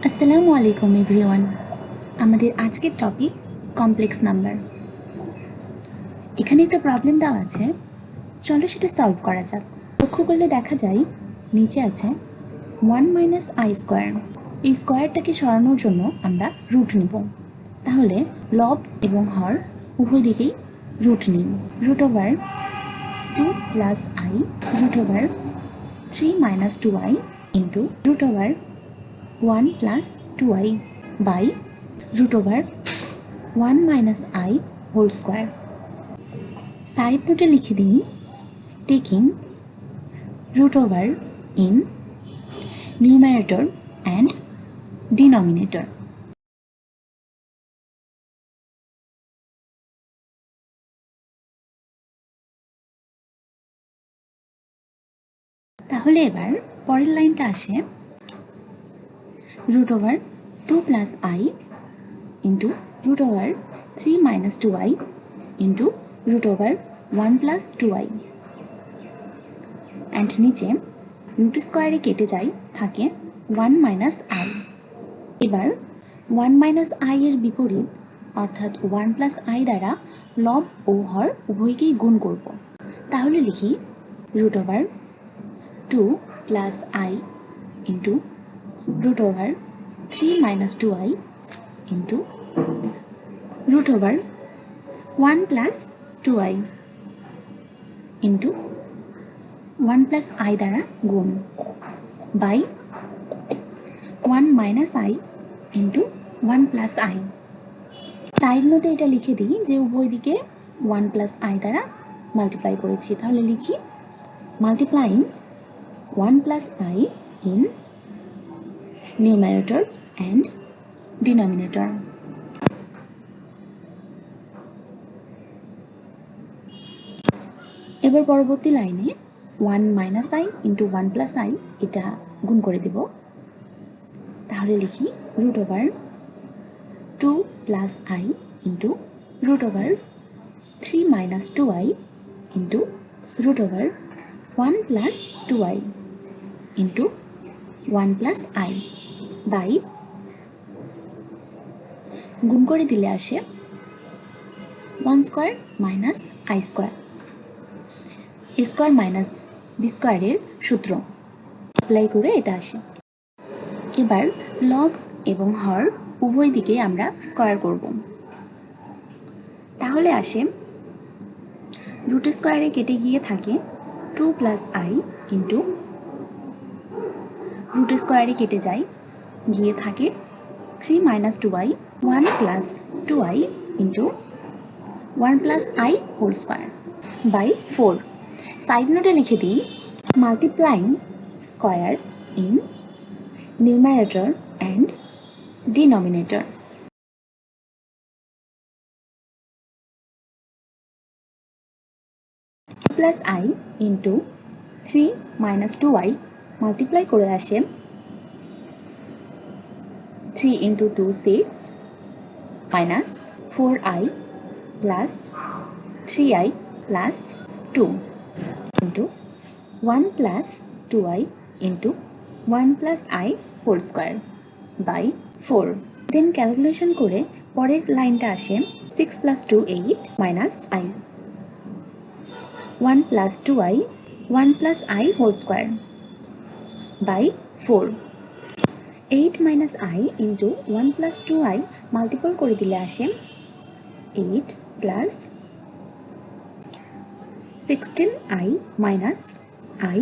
আসসালামু আলাইকুম এভরিওয়ান। আমাদের আজকের টপিক কমপ্লেক্স নাম্বার। এখানে একটা প্রবলেম দেওয়া আছে, চলো সেটা সলভ করা যাক। লক্ষ্য করলে দেখা যায় নিচে আছে 1 - i²। এই স্কোয়ারটাকে সরানোর জন্য আমরা রুট নিব। তাহলে লব এবং হর উভয় দিকেই রুট নিই। Root over 2+i root over 3 - 2i into root over 1+2i by root over 1 - i whole square। Side নোটে লিখে দিই taking root over in numerator and denominator। তাহলে এবার পরের লাইনটা আসে root over 2+i into root over 3 - 2i into root over 1+2i and নিচে root স্কোয়ারে কেটে যায় থাকে 1 - i। এবার 1 - i এর বিপরীত অর্থাৎ 1+i দ্বারা লব ও হর উভয়কেই গুণ করব। তাহলে লিখি root over 2+i into root over 3 - 2i into root over 1+2i into 1+i দ্বারা গুণ by 1 - i into 1+i। Side নোটে এটা লিখে দিই যে উভয় দিকে 1+i দ্বারা মাল্টিপ্লাই করেছি। তাহলে লিখি multiplying 1+i in numerator and denominator. এবার পরবর্তী লাইনে 1 - i ইন্টু 1+i এটা গুণ করে দেব। তাহলে লিখি root over 2+i into root over 3 - 2i into root over 1+2i into 1+i by গুণ করে দিলে আসে 1² - i²। a square minus B স্কোয়ারের সূত্র অ্যাপ্লাই করে এটা আসে। এবার লব এবং হর উভয় দিকে আমরা স্কোয়ার করব। তাহলে আসে রুট স্কোয়ারে কেটে গিয়ে থাকে 2+i ইন্টু রুট স্কোয়ারে কেটে যায় গিয়ে থাকে 3 - 2i 1+2i into 1+i whole square by 4। Side নোটে লিখে দিই multiplying square in numerator and denominator. +i into 3 - 2i multiply করে আসে 3 into 2 6 minus 4i plus 3i plus 2 into 1+2i into 1+i whole square by 4। Then calculation করে পরের লাইনটা আসে 6 + 2 8 minus i 1+2i 1+i whole square by 4। 8 - i into 1+2i multiple করে দিলে আসে 8 plus 16i minus i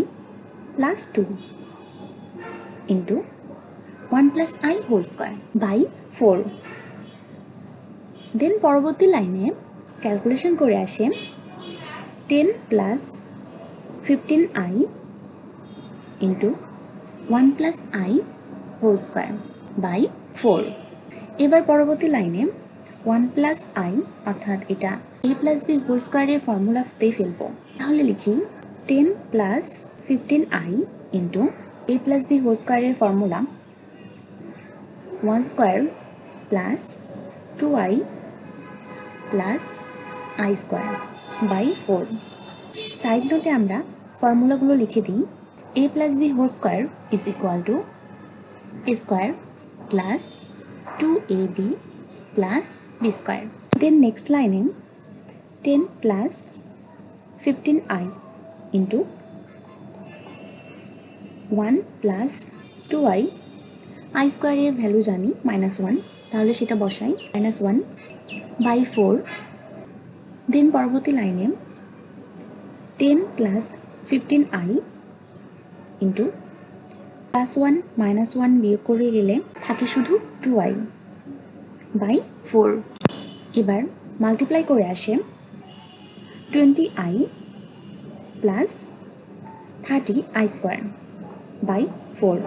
plus 2 into 1+i whole square by 4। Then পরবর্তী লাইনে calculation করে আসে 10 plus 15i into 1+i whole square by 4। এবার পরবর্তী লাইনে 1+i অর্থাৎ এটা a + b হোল স্কোয়ারের ফর্মুলাতেই ফেলবো। তাহলে লিখি 10 plus 15i into a + b whole স্কোয়ারের formula 1² plus 2i plus i² by 4। Side নোটে আমরা ফর্মুলাগুলো লিখে দিই a + b whole square is equal to a² plus 2ab plus b square. Then next line 10 plus 15i into 1 plus 2i, i square এর value জানি -1, তাহলে সেটা বসাই -1 by 4. দেন পরবর্তী লাইনে 10 plus 15i into +1 -1 বিয়োগ করে গেলে থাকে শুধু 2i by 4. এবার মাল্টিপ্লাই করে আসে 20i plus 30i square by 4.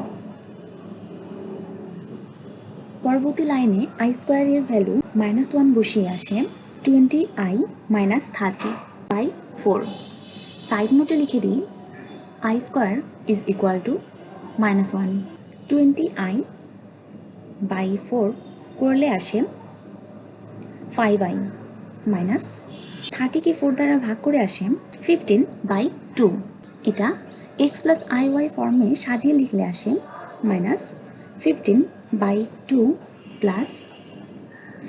পরবর্তী লাইনে i square এর ভ্যালু -1 বসিয়ে আসে 20i minus 30 by 4. সাইড নোটে লিখে দিই i square is equal to -1. 20i by 4 করলে আসে 5i minus 30কে 4 দ্বারা ভাগ করে আসে 15 by 2. এটা x plus iy ফর্মে সাজিয়ে লিখলে আসে -15 by 2 plus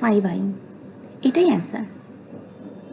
5i. এটাই অ্যান্সার।